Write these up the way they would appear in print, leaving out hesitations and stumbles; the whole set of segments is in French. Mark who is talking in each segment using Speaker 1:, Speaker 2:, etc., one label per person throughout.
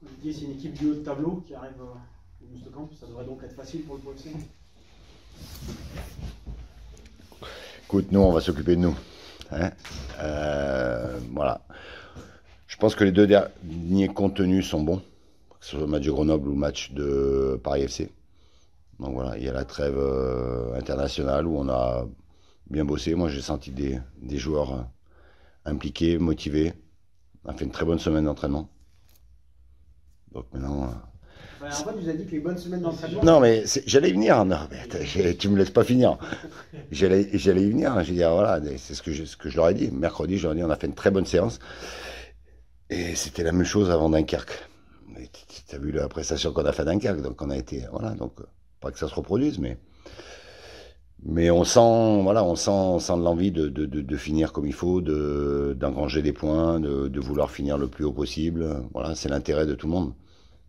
Speaker 1: L'idée, c'est une équipe du haut de tableau qui arrive au Boost Camp. Ça devrait donc être facile pour le POFC.
Speaker 2: Écoute, nous, on va s'occuper de nous. Hein, voilà. Je pense que les deux derniers contenus sont bons, que ce soit le match de Grenoble ou le match de Paris FC. Donc voilà, il y a la trêve internationale où on a bien bossé. Moi, j'ai senti des joueurs impliqués, motivés. On a fait une très bonne semaine d'entraînement. Donc maintenant.
Speaker 1: En fait, vous avez dit que les bonnes semaines d'entraînement.
Speaker 2: Non, mais j'allais y venir. Non, mais tu me laisses pas finir. J'allais y venir. Je veux dire, voilà, c'est ce que je leur ai dit. Mercredi, je leur ai dit, on a fait une très bonne séance. Et c'était la même chose avant Dunkerque. Tu as vu la prestation qu'on a fait à Dunkerque. Donc on a été. Voilà, donc pas que ça se reproduise, mais on sent, voilà, on sent de l'envie de finir comme il faut, d'engranger des points, de vouloir finir le plus haut possible. Voilà, c'est l'intérêt de tout le monde.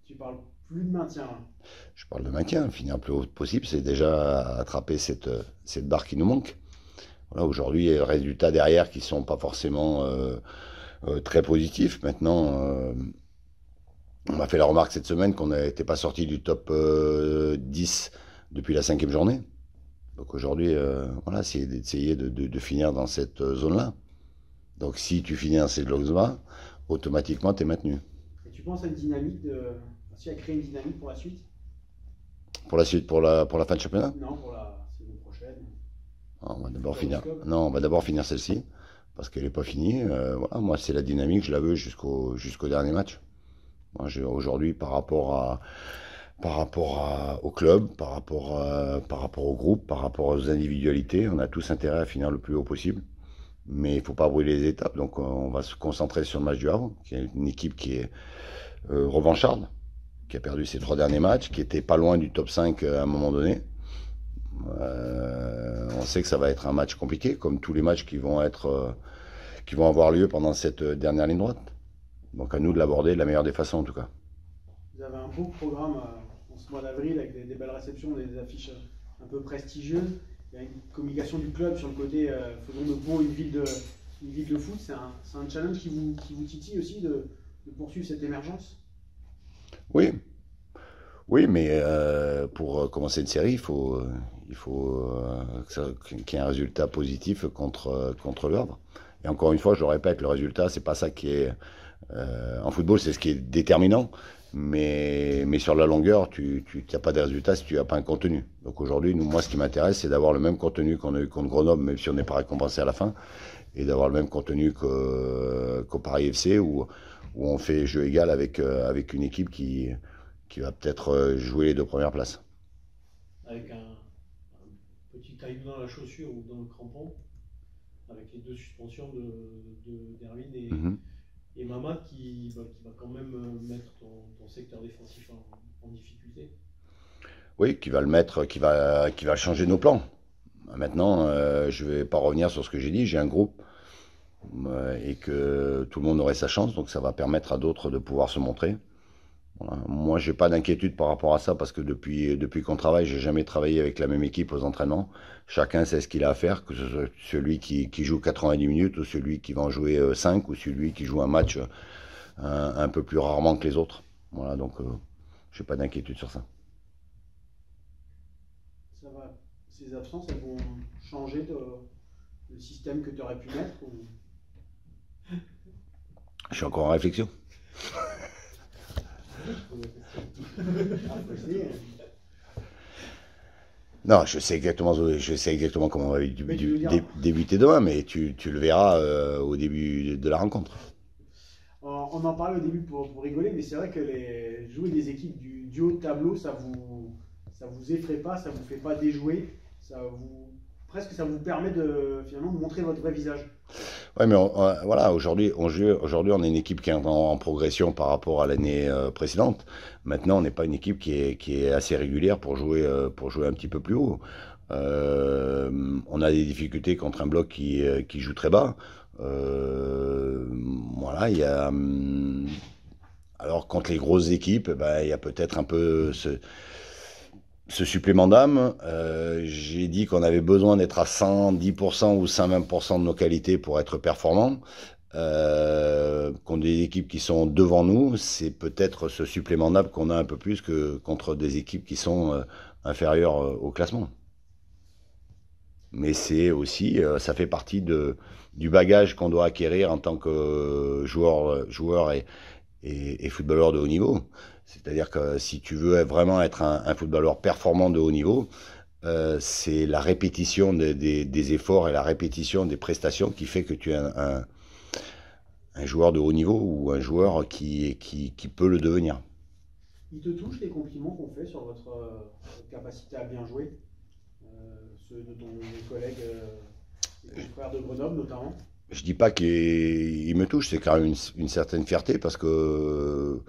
Speaker 1: Tu parles plus de maintien.
Speaker 2: Je parle de maintien. Finir le plus haut possible, c'est déjà attraper cette barre qui nous manque. Voilà, aujourd'hui, il y a des résultats derrière qui ne sont pas forcément très positifs. Maintenant, on m'a fait la remarque cette semaine qu'on n'était pas sorti du top 10 depuis la 5e journée. Donc aujourd'hui, voilà, c'est d'essayer de finir dans cette zone-là. Donc si tu finis dans cette zone-là, automatiquement, tu es maintenu.
Speaker 1: Et tu penses à une dynamique à créer une dynamique pour la suite?
Speaker 2: Pour la suite, pour la fin de championnat?
Speaker 1: Non, pour la saison prochaine.
Speaker 2: On va d'abord finir. Non, on va d'abord finir celle-ci, parce qu'elle n'est pas finie. Voilà, moi, c'est la dynamique, je la veux jusqu'au dernier match. Moi, aujourd'hui, par rapport au club, par rapport au groupe, par rapport aux individualités, on a tous intérêt à finir le plus haut possible. Mais il ne faut pas brûler les étapes. Donc on va se concentrer sur le match du Havre, qui est une équipe qui est revancharde, qui a perdu ses 3 derniers matchs, qui était pas loin du top 5 à un moment donné. On sait que ça va être un match compliqué, comme tous les matchs qui vont avoir lieu pendant cette dernière ligne droite. Donc à nous de l'aborder de la meilleure des façons en tout cas.
Speaker 1: Vous avez un beau programme en ce mois d'avril avec des belles réceptions, des affiches un peu prestigieuses. Il y a une communication du club sur le côté faisons de Pau une ville de foot. C'est un challenge qui vous titille aussi de poursuivre cette émergence?
Speaker 2: Oui, oui, mais pour commencer une série, il faut qu'il y ait un résultat positif contre le Havre. Et encore une fois, je le répète, le résultat, c'est pas ça qui est en football, c'est ce qui est déterminant. Mais sur la longueur, tu n'as pas de résultat si tu n'as pas un contenu. Donc aujourd'hui, moi, ce qui m'intéresse, c'est d'avoir le même contenu qu'on a eu contre Grenoble, même si on n'est pas récompensé à la fin, et d'avoir le même contenu qu'au Paris FC, où on fait jeu égal avec une équipe qui va peut-être jouer les 2 premières places.
Speaker 3: Avec un petit caillou dans la chaussure ou dans le crampon, avec les 2 suspensions d'Erwin et Mamad qui va quand même mettre ton secteur défensif en difficulté.
Speaker 2: Oui, qui va le mettre, qui va changer nos plans. Maintenant, je ne vais pas revenir sur ce que j'ai dit. J'ai un groupe et que tout le monde aurait sa chance, donc ça va permettre à d'autres de pouvoir se montrer. Voilà. Moi, j'ai pas d'inquiétude par rapport à ça parce que depuis qu'on travaille, j'ai jamais travaillé avec la même équipe aux entraînements. Chacun sait ce qu'il a à faire, que ce soit celui qui joue 90 minutes ou celui qui va en jouer 5 ou celui qui joue un match un peu plus rarement que les autres. Voilà, donc j'ai pas d'inquiétude sur ça.
Speaker 1: Ça va, ces absences, elles vont changer le système que tu aurais pu mettre ou...
Speaker 2: Je suis encore en réflexion. Non, je sais exactement comment on va débuter demain, mais tu le verras au début de la rencontre.
Speaker 1: On en parlait au début pour rigoler, mais c'est vrai que jouer des équipes du haut de tableau, ça vous effraie pas, ça vous fait pas déjouer, presque ça vous permet finalement de montrer votre vrai visage.
Speaker 2: Ouais, mais voilà, aujourd'hui, on est une équipe qui est en progression par rapport à l'année précédente. Maintenant, on n'est pas une équipe qui est assez régulière pour jouer un petit peu plus haut. On a des difficultés contre un bloc qui joue très bas. Voilà, il y a. Alors, contre les grosses équipes, il y a peut-être un peu ce supplément d'âme. J'ai dit qu'on avait besoin d'être à 110% ou 120% de nos qualités pour être performant. contre des équipes qui sont devant nous, c'est peut-être ce supplément d'âme qu'on a un peu plus que contre des équipes qui sont inférieures au classement. Mais c'est aussi, ça fait partie du bagage qu'on doit acquérir en tant que joueur et footballeur de haut niveau. C'est-à-dire que si tu veux vraiment être un footballeur performant de haut niveau, c'est la répétition des efforts et la répétition des prestations qui fait que tu es un joueur de haut niveau ou un joueur qui peut le devenir.
Speaker 1: Il te touche les compliments qu'on fait sur votre capacité à bien jouer, ceux de ton collègue et ton frère de Grenoble notamment?
Speaker 2: Je dis pas qu'il me touche, c'est quand même une certaine fierté parce que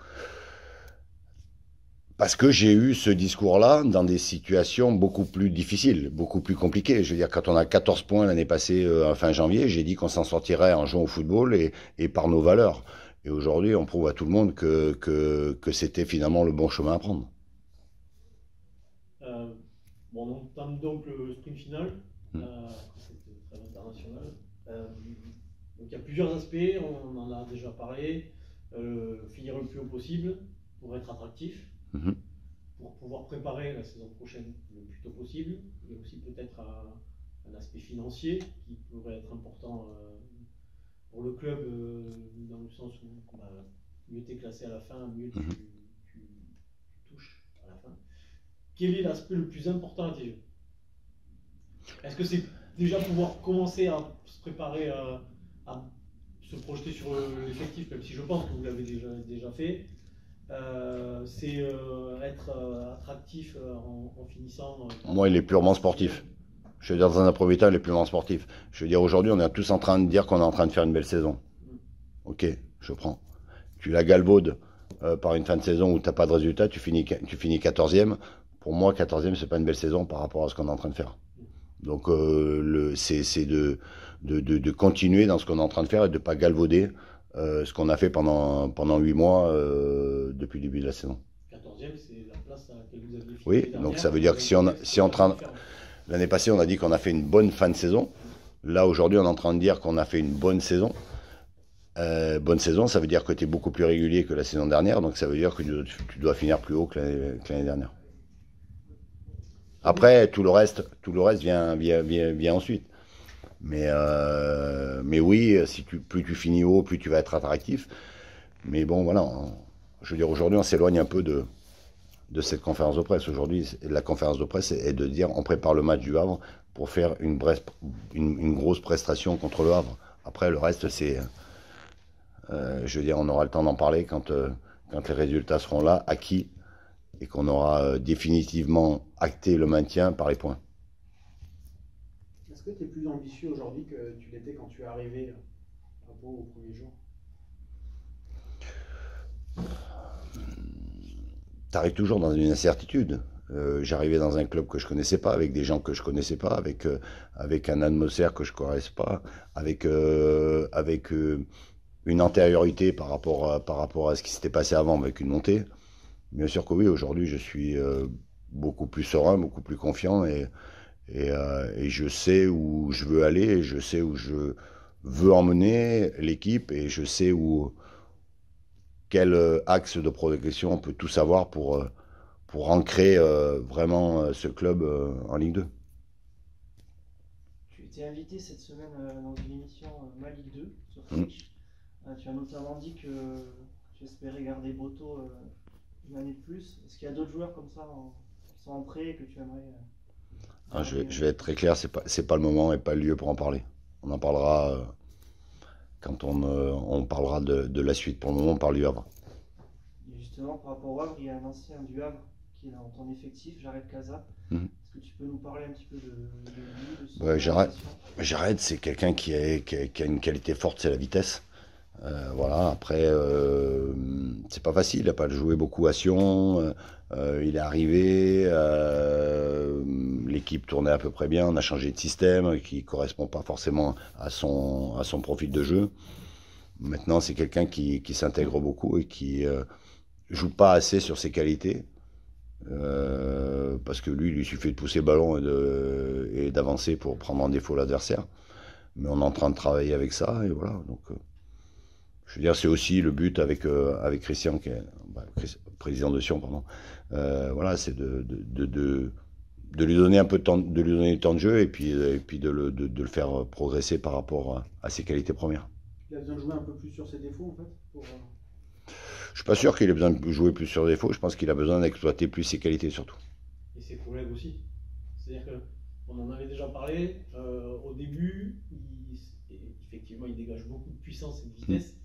Speaker 2: j'ai eu ce discours-là dans des situations beaucoup plus difficiles, beaucoup plus compliquées. Je veux dire, quand on a 14 points l'année passée, fin janvier, j'ai dit qu'on s'en sortirait en jouant au football et par nos valeurs. Et aujourd'hui, on prouve à tout le monde que c'était finalement le bon chemin à prendre.
Speaker 3: Bon, on entame donc le sprint final, c'était très international. Donc il y a plusieurs aspects, on en a déjà parlé. Finir le plus haut possible pour être attractif, pour pouvoir préparer la saison prochaine le plus tôt possible. Il y a aussi peut-être un aspect financier qui pourrait être important pour le club, dans le sens où mieux tu es classé à la fin, mieux tu touches à la fin. Quel est l'aspect le plus important à tes yeux? Est-ce que c'est déjà pouvoir commencer à se préparer à se projeter sur l'effectif, même si je pense que vous l'avez déjà fait, c'est être attractif en finissant.
Speaker 2: Moi, il est purement sportif. Je veux dire, dans un premier temps, il est purement sportif. Je veux dire, aujourd'hui, on est tous en train de dire qu'on est en train de faire une belle saison. Ok, je prends. Tu la galvaudes par une fin de saison où tu n'as pas de résultat, tu finis 14e. Pour moi, 14e, c'est pas une belle saison par rapport à ce qu'on est en train de faire. Donc, c'est de continuer dans ce qu'on est en train de faire et de ne pas galvauder ce qu'on a fait pendant 8 mois depuis le début de la saison.
Speaker 3: 14e, c'est la place à laquelle vous aviez fait.
Speaker 2: Oui, donc ça veut dire que l'année passée, on a dit qu'on a fait une bonne fin de saison. Là, aujourd'hui, on est en train de dire qu'on a fait une bonne saison. Bonne saison, ça veut dire que tu es beaucoup plus régulier que la saison dernière. Donc, ça veut dire que tu dois finir plus haut que l'année dernière. Après, tout le reste vient ensuite. Mais oui, plus tu finis haut, plus tu vas être attractif. Mais bon, voilà. Je veux dire, aujourd'hui, on s'éloigne un peu de cette conférence de presse. Aujourd'hui, la conférence de presse est de dire on prépare le match du Havre pour faire une grosse prestation contre le Havre. Après, le reste, c'est... je veux dire, on aura le temps d'en parler quand les résultats seront là, acquis, et qu'on aura définitivement acté le maintien par les points.
Speaker 1: Est-ce que tu es plus ambitieux aujourd'hui que tu l'étais quand tu es arrivé à Pau au premier jour?
Speaker 2: Tu arrives toujours dans une incertitude. J'arrivais dans un club que je connaissais pas, avec des gens que je connaissais pas, avec un atmosphère que je connaissais pas, avec une antériorité par rapport à ce qui s'était passé avant avec une montée. Bien sûr que oui, aujourd'hui je suis beaucoup plus serein, beaucoup plus confiant et je sais où je veux aller, et je sais où je veux emmener l'équipe et je sais quel axe de progression on peut tous avoir pour ancrer vraiment ce club en Ligue 2.
Speaker 4: Tu étais invité cette semaine dans une émission Ma Ligue 2 sur Twitch. Tu as notamment dit que tu espérais garder Boto une année de plus. Est-ce qu'il y a d'autres joueurs comme ça qui sont entrés et que tu aimerais
Speaker 2: je vais être très clair, c'est pas le moment et pas le lieu pour en parler. On en parlera quand on parlera de la suite. Pour le moment, on parle du Havre.
Speaker 4: Et justement, par rapport au Havre, il y a un ancien du Havre qui est dans ton effectif, Jared Casa. Est-ce que tu peux nous parler un petit peu de lui, de son
Speaker 2: Jared, c'est quelqu'un qui a une qualité forte, c'est la vitesse. Voilà, après, c'est pas facile, il n'a pas joué beaucoup à Sion, il est arrivé, l'équipe tournait à peu près bien, on a changé de système qui ne correspond pas forcément à son profil de jeu. Maintenant, c'est quelqu'un qui s'intègre beaucoup et qui joue pas assez sur ses qualités, parce que lui, il lui suffit de pousser le ballon et d'avancer pour prendre en défaut l'adversaire. Mais on est en train de travailler avec ça, et voilà, donc... Je veux dire, c'est aussi le but avec Christian, qui est président de Sion, pardon. Voilà, c'est de lui donner un peu de temps, de lui donner du temps de jeu et puis de le faire progresser par rapport à ses qualités premières.
Speaker 1: Il a besoin de jouer un peu plus sur ses défauts, en fait pour...
Speaker 2: Je suis pas sûr qu'il ait besoin de jouer plus sur les défauts. Je pense qu'il a besoin d'exploiter plus ses qualités surtout.
Speaker 3: Et ses collègues aussi. C'est-à-dire qu'on en avait déjà parlé. Au début, effectivement, il dégage beaucoup de puissance et de vitesse.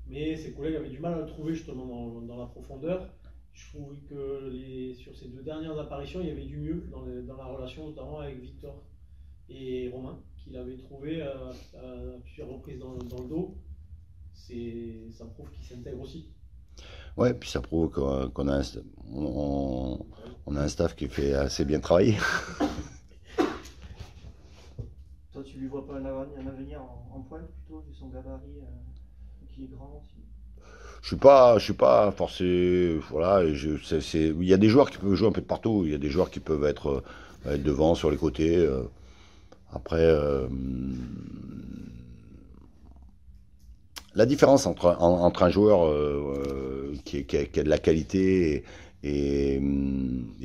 Speaker 3: Mais ses collègues avaient du mal à le trouver justement dans la profondeur. Je trouve que sur ces 2 dernières apparitions, il y avait du mieux dans la relation notamment avec Victor et Romain, qu'il avait trouvé à plusieurs reprises dans le dos. Ça prouve qu'il s'intègre aussi.
Speaker 2: Ouais, puis ça prouve qu'on a un staff qui fait assez bien travailler.
Speaker 4: Toi, tu lui vois pas un avenir en pointe plutôt, vu son gabarit, qui est grand aussi?
Speaker 2: Je suis pas forcé. Voilà, il y a des joueurs qui peuvent jouer un peu de partout. Il y a des joueurs qui peuvent être devant, sur les côtés. Après, la différence entre un joueur qui a de la qualité et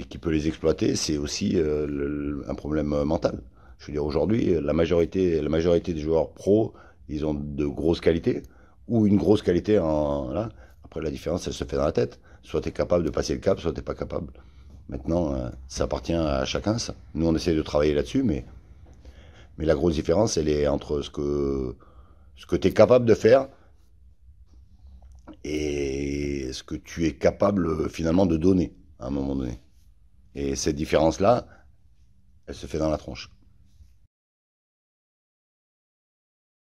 Speaker 2: qui peut les exploiter, c'est aussi un problème mental. Je veux dire, aujourd'hui, la majorité des joueurs pros, ils ont de grosses qualités ou une grosse qualité là. Après, la différence, elle se fait dans la tête. Soit tu es capable de passer le cap, soit tu n'es pas capable. Maintenant, ça appartient à chacun, ça. Nous, on essaie de travailler là-dessus, mais la grosse différence, elle est entre ce que tu es capable de faire et ce que tu es capable finalement de donner à un moment donné. Et cette différence-là, elle se fait dans la tronche.